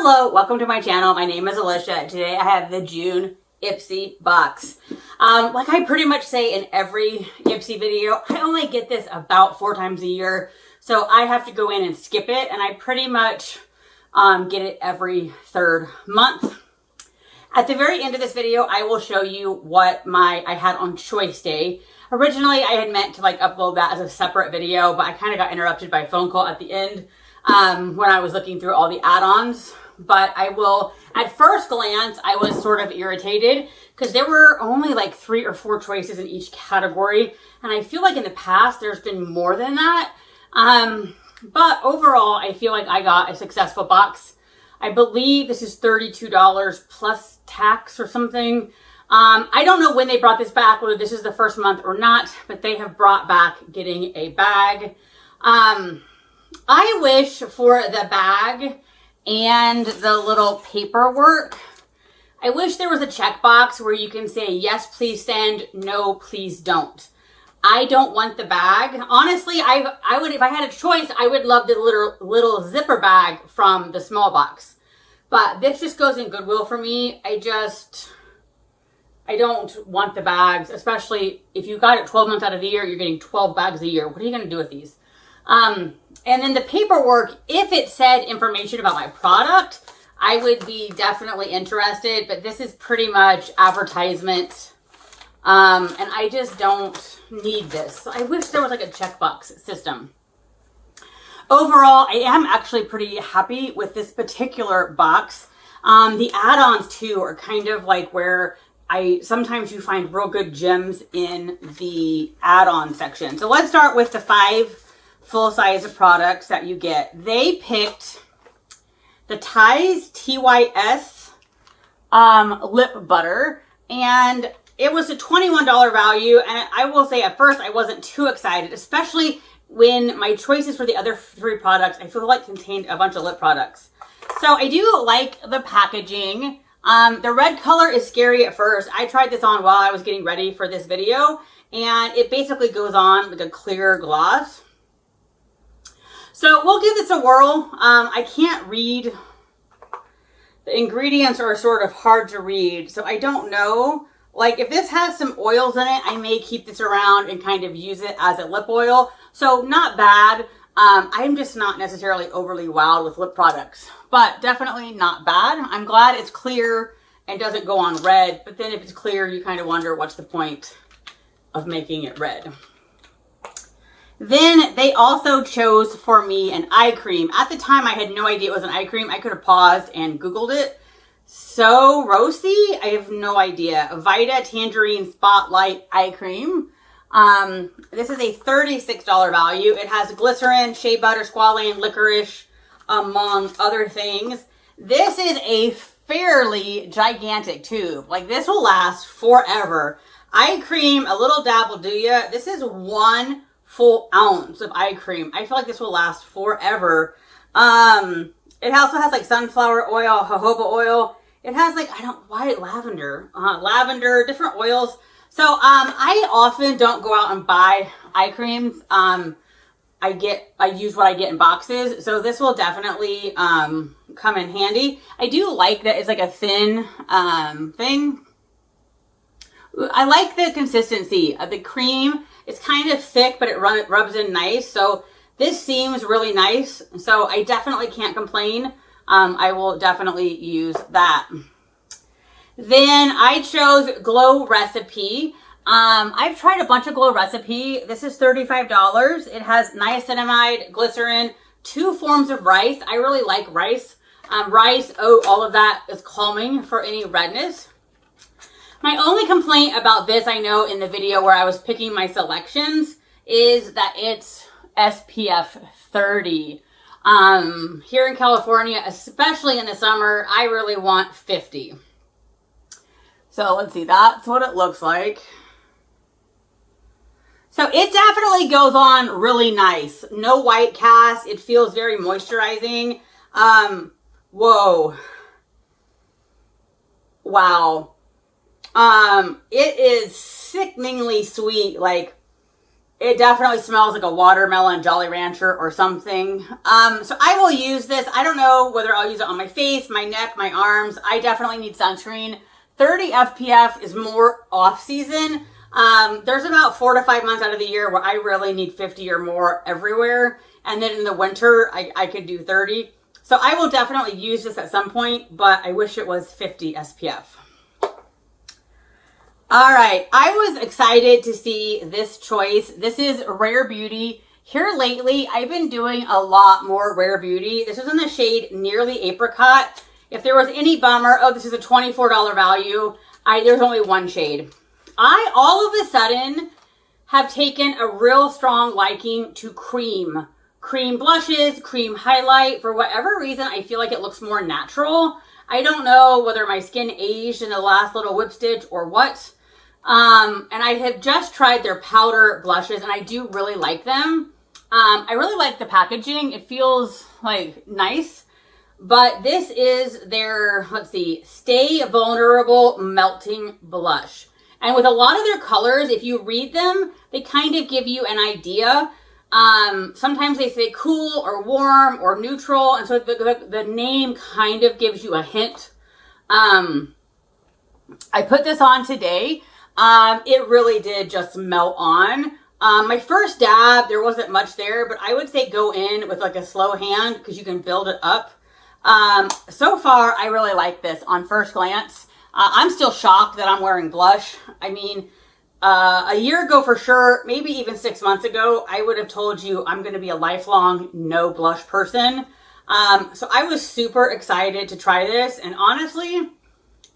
Hello, welcome to my channel. My name is Alicia. Today I have the June Ipsy box. Like I pretty much say in every Ipsy video, I only get this about 4 times a year. So I have to go in and skip it, and I pretty much get it every 3rd month. At the very end of this video, I will show you what I had on choice day. Originally, I had meant to upload that as a separate video, but I kind of got interrupted by a phone call at the end when I was looking through all the add-ons. But I will, at first glance, I was sort of irritated because there were only 3 or 4 choices in each category. And I feel like in the past, there's been more than that. But overall, I feel like I got a successful box. I believe this is $32 plus tax or something. I don't know when they brought this back, whether this is the first month or not, but they have brought back getting a bag. I wish for the bag and the little paperwork, I wish there was a checkbox where you can say, yes, please send, no, please don't. I don't want the bag. Honestly, I would, if I had a choice, I would love the little zipper bag from the small box. But this just goes in Goodwill for me. I don't want the bags, especially if you got it 12 months out of the year, you're getting 12 bags a year. What are you going to do with these? And then the paperwork, if it said information about my product, I would be definitely interested, but this is pretty much advertisement. And I just don't need this. I wish there was a checkbox system. Overall, I am actually pretty happy with this particular box. The add-ons too are kind of where sometimes you find real good gems in the add-on section. So let's start with the 5 full-size products that you get. They picked the Tise TYS lip butter, and it was a $21 value. And I will say at first I wasn't too excited, especially when my choices for the other 3 products I feel like contained a bunch of lip products. So I do like the packaging. The red color is scary at first. I tried this on while I was getting ready for this video, and it basically goes on like a clear gloss. So we'll give this a whirl. I can't read. The ingredients are sort of hard to read, so I don't know. If this has some oils in it, I may keep this around and kind of use it as a lip oil. So not bad. I'm just not necessarily overly wowed with lip products, but definitely not bad. I'm glad it's clear and doesn't go on red, but then if it's clear, you kind of wonder what's the point of making it red. Then they also chose for me an eye cream. At the time, I had no idea it was an eye cream. I could have paused and Googled it. So Rosy, I have no idea. Vita Tangerine Spotlight Eye Cream. This is a $36 value. It has glycerin, shea butter, squalane, licorice, among other things. This is a fairly gigantic tube. This will last forever. Eye cream, a little dab will do ya. This is 1 full ounce of eye cream. I feel like this will last forever. It also has sunflower oil, jojoba oil. It has white lavender, different oils. So I often don't go out and buy eye creams. I use what I get in boxes. So this will definitely come in handy. I do like that it's a thin thing. I like the consistency of the cream. It's kind of thick, but it rubs in nice. So this seems really nice. So I definitely can't complain. I will definitely use that. Then I chose Glow Recipe. I've tried a bunch of Glow Recipe. This is $35. It has niacinamide, glycerin, 2 forms of rice. I really like rice. Rice, oat, all of that is calming for any redness. My only complaint about this, I know in the video where I was picking my selections, is that it's SPF 30. Here in California, especially in the summer, I really want 50. So let's see, that's what it looks like. So it definitely goes on really nice. No white cast. It feels very moisturizing. Whoa. Wow. It is sickeningly sweet. It definitely smells like a watermelon Jolly Rancher or something. So I will use this. I don't know whether I'll use it on my face, my neck, my arms. I definitely need sunscreen. 30 SPF is more off season. There's about 4 to 5 months out of the year where I really need 50 or more everywhere. And then in the winter, I could do 30. So I will definitely use this at some point, but I wish it was 50 SPF. All right, I was excited to see this choice. This is Rare Beauty. Here lately, I've been doing a lot more Rare Beauty. This is in the shade Nearly Apricot. If there was any bummer, oh, this is a $24 value. There's only one shade. I, all of a sudden, have taken a real strong liking to cream. Cream blushes, cream highlight. For whatever reason, I feel like it looks more natural. I don't know whether my skin aged in the last little whip stitch or what. And I have just tried their powder blushes, and I do really like them. I really like the packaging. It feels like nice. But this is their, let's see, Stay Vulnerable Melting Blush. And with a lot of their colors, if you read them, they kind of give you an idea. Sometimes they say cool or warm or neutral. And so the name kind of gives you a hint. I put this on today. It really did just melt on. My first dab, there wasn't much there, but I would say go in with like a slow hand because you can build it up. So far, I really like this on first glance. I'm still shocked that I'm wearing blush. I mean, a year ago for sure, maybe even 6 months ago, I would have told you I'm going to be a lifelong no blush person. So I was super excited to try this. And honestly,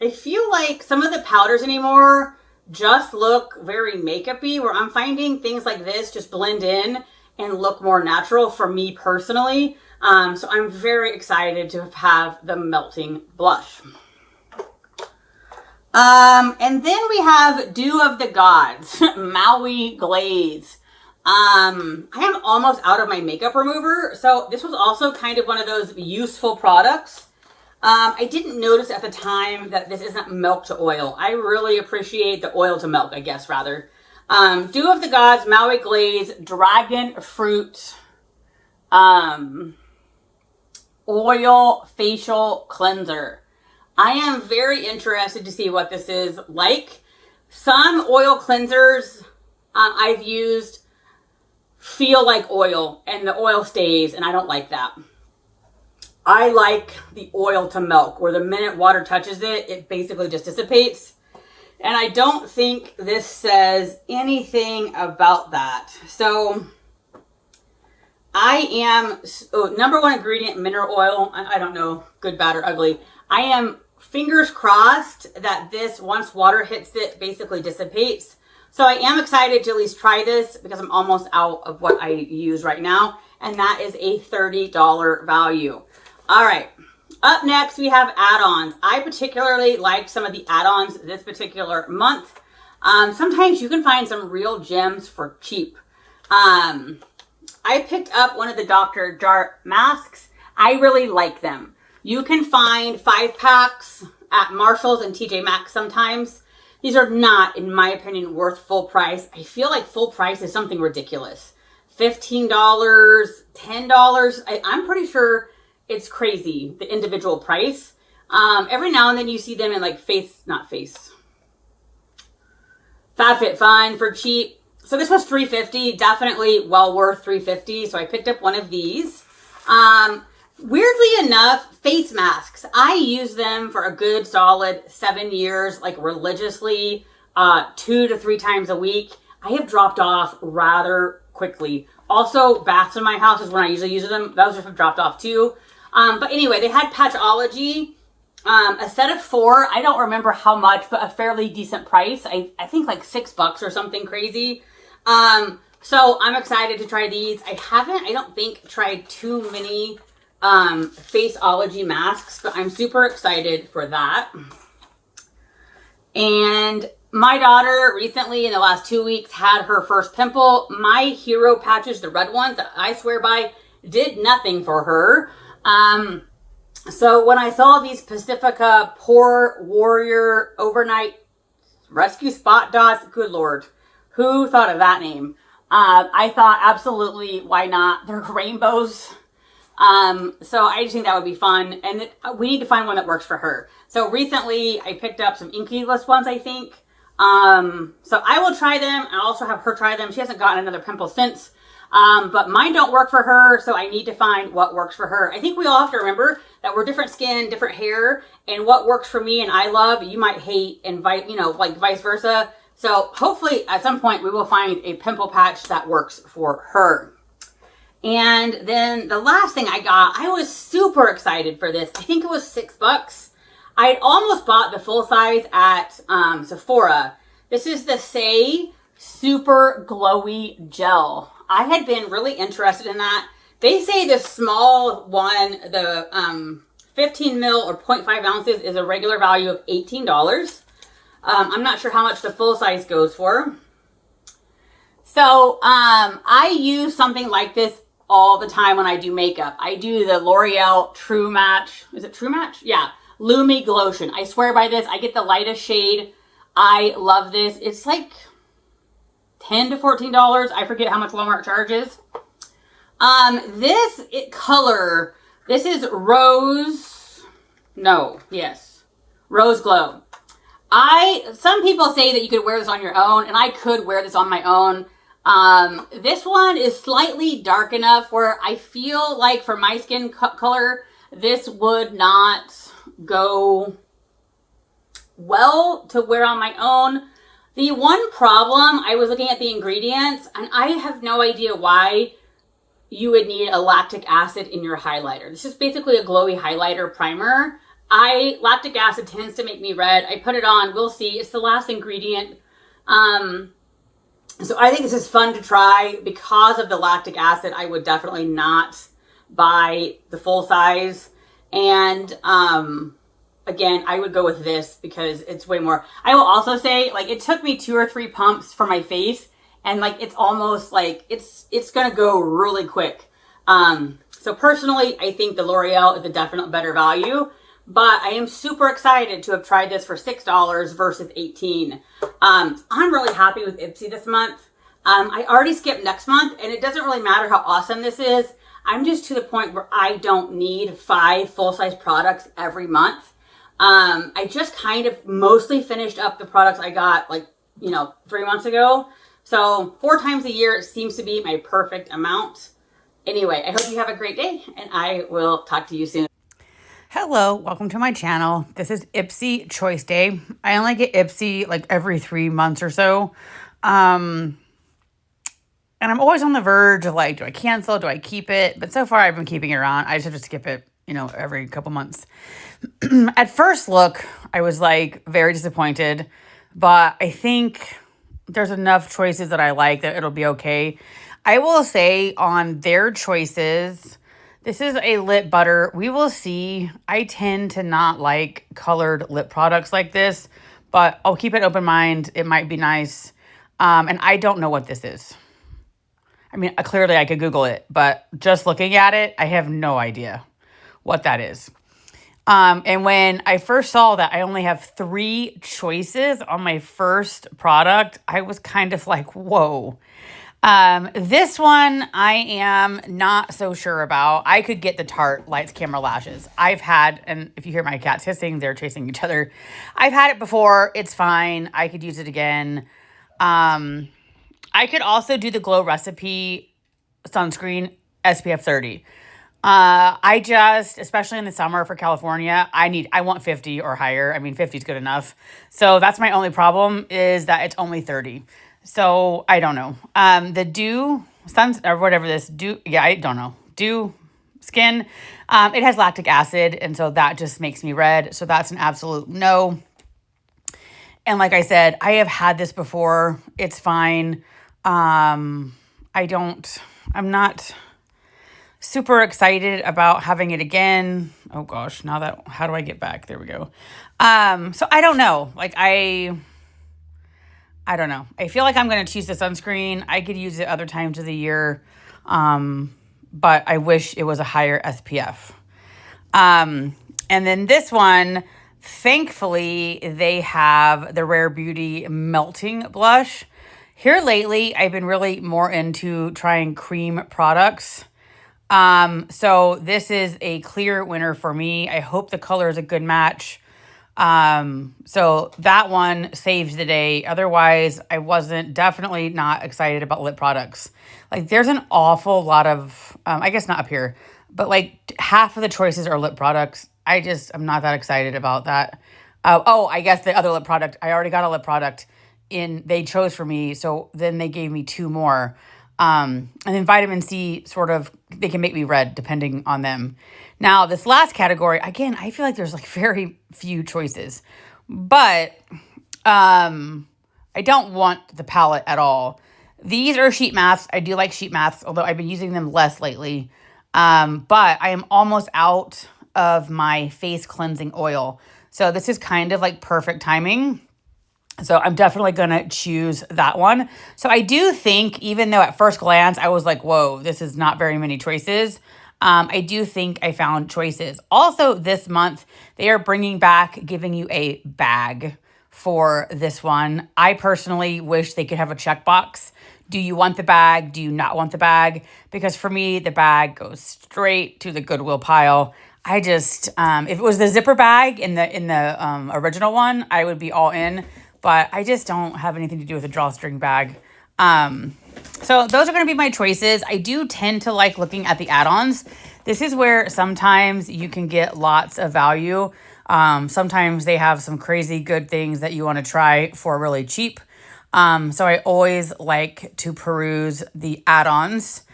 I feel like some of the powders anymore just look very makeup-y, where I'm finding things like this just blend in and look more natural for me personally. So I'm very excited to have the melting blush. And then we have Dew of the Gods, Maui Glaze. I am almost out of my makeup remover, so this was also kind of one of those useful products. I didn't notice at the time that this isn't milk to oil. I really appreciate the oil to milk, I guess, rather. Dew of the Gods, Maui Glaze, Dragon Fruit, Oil Facial Cleanser. I am very interested to see what this is like. Some oil cleansers I've used feel like oil, and the oil stays, and I don't like that. I like the oil to milk, where the minute water touches it, it basically just dissipates. And I don't think this says anything about that. So I am, number one ingredient, mineral oil. I don't know, good, bad, or ugly. I am fingers crossed that this, once water hits it, basically dissipates. So I am excited to at least try this because I'm almost out of what I use right now. And that is a $30 value. All right, up next we have add-ons. I particularly liked some of the add-ons this particular month. Sometimes you can find some real gems for cheap. I picked up one of the Dr. Jart masks. I really like them. You can find 5-packs at Marshall's and TJ Maxx sometimes. These are not, in my opinion, worth full price. I feel like full price is something ridiculous. $15, $10. I'm pretty sure it's crazy, the individual price. Every now and then you see them in like FabFitFun for cheap. So this was $3.50, definitely well worth $3.50. So I picked up one of these. Weirdly enough, face masks. I use them for a good solid 7 years, like religiously, 2 to 3 times a week. I have dropped off rather quickly. Also, baths in my house is when I usually use them. Those have dropped off too. But anyway, they had Patchology, a set of 4. I don't remember how much, but a fairly decent price. I think like $6 or something crazy. So I'm excited to try these. I don't think, tried too many Faceology masks, but I'm super excited for that. And my daughter recently, in the last 2 weeks, had her first pimple. My hero patches, the red ones that I swear by, did nothing for her. So when I saw these Pacifica Pore Warrior Overnight Rescue Spot Dots, good Lord, who thought of that name? I thought absolutely, why not? They're rainbows. So I just think that would be fun. And we need to find one that works for her. So recently I picked up some Inkless ones, I think. So I will try them. I'll also have her try them. She hasn't gotten another pimple since. But mine don't work for her, so I need to find what works for her. I think we all have to remember that we're different skin, different hair, and what works for me and I love, you might hate, and like vice versa. So hopefully at some point we will find a pimple patch that works for her. And then the last thing I got, I was super excited for this. I think it was $6. I'd almost bought the full size at Sephora. This is the Say Super Glowy Gel. I had been really interested in that. They say the small one, the 15 mil or 0.5 ounces is a regular value of $18. I'm not sure how much the full size goes for. So I use something like this all the time when I do makeup. I do the L'Oreal True Match. Is it True Match? Yeah. Lumi Glotion. I swear by this. I get the lightest shade. I love this. It's like $10 to $14. I forget how much Walmart charges. This color, this is Rose Glow. Some people say that you could wear this on your own, and I could wear this on my own. This one is slightly dark enough where I feel like for my skin color, this would not go well to wear on my own. The one problem, I was looking at the ingredients, and I have no idea why you would need a lactic acid in your highlighter. This is basically a glowy highlighter primer. Lactic acid tends to make me red. I put it on, we'll see. It's the last ingredient. So I think this is fun to try. Because of the lactic acid, I would definitely not buy the full size. And again, I would go with this because it's way more. I will also say, like, it took me 2 or 3 pumps for my face, and like it's almost like it's gonna go really quick. So personally, I think the L'Oreal is a definite better value, but I am super excited to have tried this for $6 versus $18. I'm really happy with Ipsy this month. I already skipped next month, and it doesn't really matter how awesome this is. I'm just to the point where I don't need 5 full-size products every month. I just kind of mostly finished up the products I got 3 months ago. So 4 times a year seems to be my perfect amount. Anyway, I hope you have a great day, and I will talk to you soon. Hello, welcome to my channel. This is Ipsy Choice Day. I only get Ipsy like every 3 months or so. And I'm always on the verge of like, do I cancel? Do I keep it? But so far I've been keeping it on. I just have to skip it, every couple months. At first look, I was like very disappointed, but I think there's enough choices that I like that it'll be okay. I will say on their choices, this is a lip butter. We will see. I tend to not like colored lip products like this, but I'll keep an open mind. It might be nice. And I don't know what this is. I mean, clearly I could Google it, but just looking at it, I have no idea what that is. And when I first saw that I only have 3 choices on my first product, I was kind of like, whoa. This one I am not so sure about. I could get the Tarte Lights Camera Lashes. I've had, and if you hear my cats hissing, they're chasing each other. I've had it before. It's fine. I could use it again. I could also do the Glow Recipe sunscreen SPF 30. Especially in the summer for California, I want 50 or higher. I mean, 50 is good enough. So that's my only problem is that it's only 30. So I don't know. The Dew I don't know. Dew Skin, it has lactic acid. And so that just makes me red. So that's an absolute no. And like I said, I have had this before. It's fine. I'm not super excited about having it again. Oh gosh, how do I get back? There we go. So I don't know. I don't know. I feel like I'm going to choose the sunscreen. I could use it other times of the year. But I wish it was a higher SPF. And then this one, thankfully, they have the Rare Beauty Melting Blush. Here lately, I've been really more into trying cream products. So this is a clear winner for me. I hope the color is a good match. So that one saves the day. Otherwise, I wasn't definitely not excited about lip products. Like there's an awful lot of, I guess not up here, but like half of the choices are lip products. I'm not that excited about that. Oh, I guess the other lip product, I already got a lip product they chose for me. So then they gave me two more. And then vitamin C they can make me red depending on them. Now, this last category, again, I feel like there's like very few choices, but I don't want the palette at all. These are sheet masks. I do like sheet masks, although I've been using them less lately. But I am almost out of my face cleansing oil. So this is kind of like perfect timing. So I'm definitely going to choose that one. So I do think, even though at first glance I was like, whoa, this is not very many choices, I do think I found choices. Also this month, they are bringing back giving you a bag for this one. I personally wish they could have a checkbox. Do you want the bag? Do you not want the bag? Because for me, the bag goes straight to the Goodwill pile. I just, if it was the zipper bag in the original one, I would be all in. But I just don't have anything to do with a drawstring bag. So those are going to be my choices. I do tend to like looking at the add-ons. This is where sometimes you can get lots of value. Sometimes they have some crazy good things that you want to try for really cheap. So I always like to peruse the add-ons.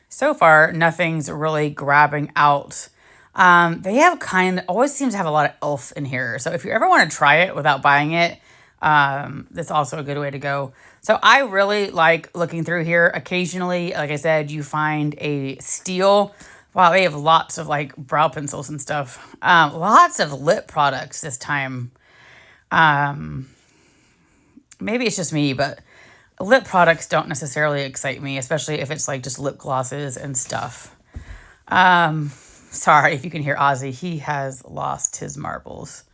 So far, nothing's really grabbing out. They have always seems to have a lot of elf in here. So if you ever want to try it without buying it, that's also a good way to go. So I really like looking through here. Occasionally, like I said, you find a steal. Wow, they have lots of like brow pencils and stuff. Lots of lip products this time. Maybe it's just me, but lip products don't necessarily excite me, especially if it's like just lip glosses and stuff. Sorry if you can hear Ozzy. He has lost his marbles.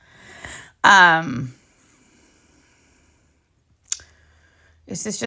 Is this just